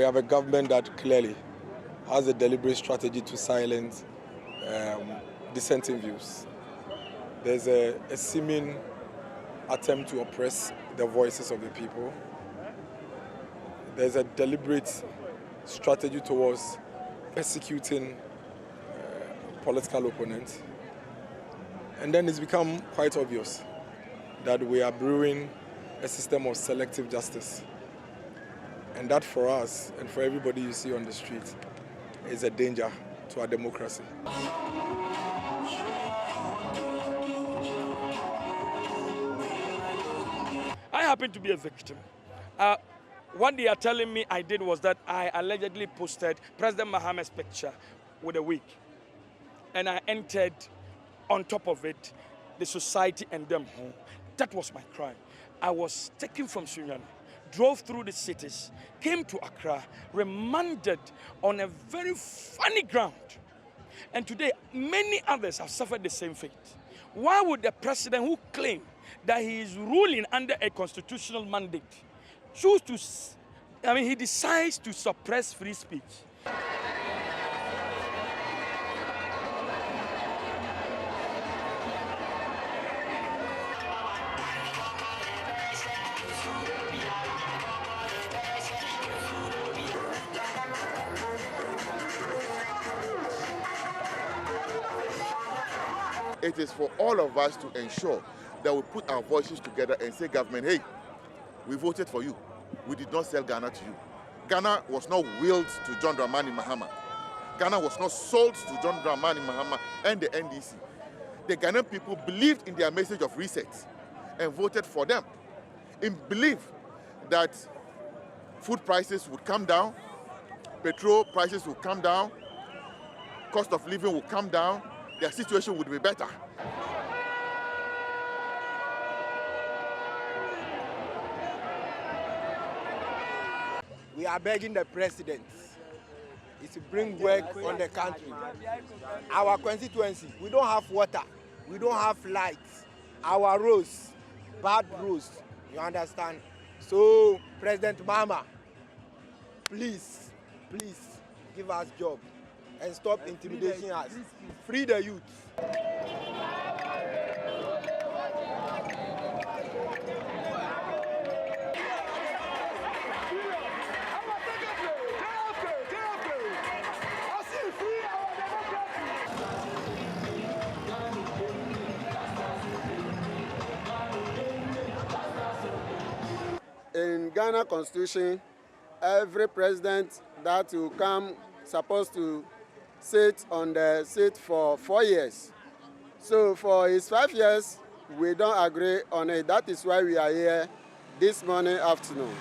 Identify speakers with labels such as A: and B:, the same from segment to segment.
A: we have a government that clearly has a deliberate strategy to silence dissenting views. There's a seeming attempt to oppress the voices of the people. There's a deliberate strategy towards persecuting political opponents. And then it's become quite obvious that we are brewing a system of selective justice. And that for us and for everybody you see on the street is a danger to our democracy.
B: I happen to be a victim. What they are telling me I did was that I allegedly posted President Mahama's picture with a wig. And I entered on top of it the society and them home. That was my crime. I was taken from Sunyani, drove through the cities, came to Accra, remanded on a very funny ground. And today, many others have suffered the same fate. Why would the president who claimed that he is ruling under a constitutional mandate choose to, he decides to suppress free speech?
C: It is for all of us to ensure that we put our voices together and say, government, hey, we voted for you. We did not sell Ghana to you. Ghana was not willed to John Dramani Mahama. Ghana was not sold to John Dramani Mahama and the NDC. The Ghanaian people believed in their message of reset and voted for them in belief that food prices would come down, petrol prices would come down, cost of living would come down, their situation would be better.
D: We are begging the president to bring work on the country. Our constituency, we don't have water, we don't have lights. Our roads, bad roads, you understand? So, President Mahama, please give us job and stop intimidating us. Free the youth.
E: In Ghana Constitution, every president that will come supposed to sit on the seat for 4 years. So for his 5 years, we don't agree on it. That is why we are here this morning afternoon.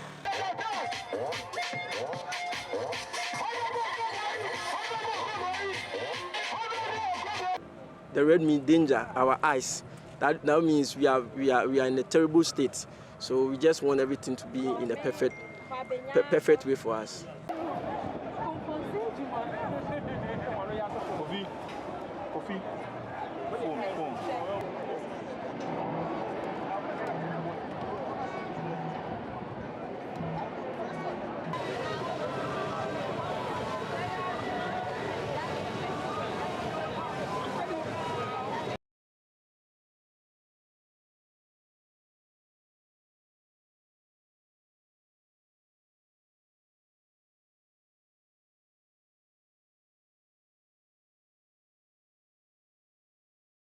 F: The red means danger, our eyes. That means we are in a terrible state. So we just want everything to be in a perfect way for us.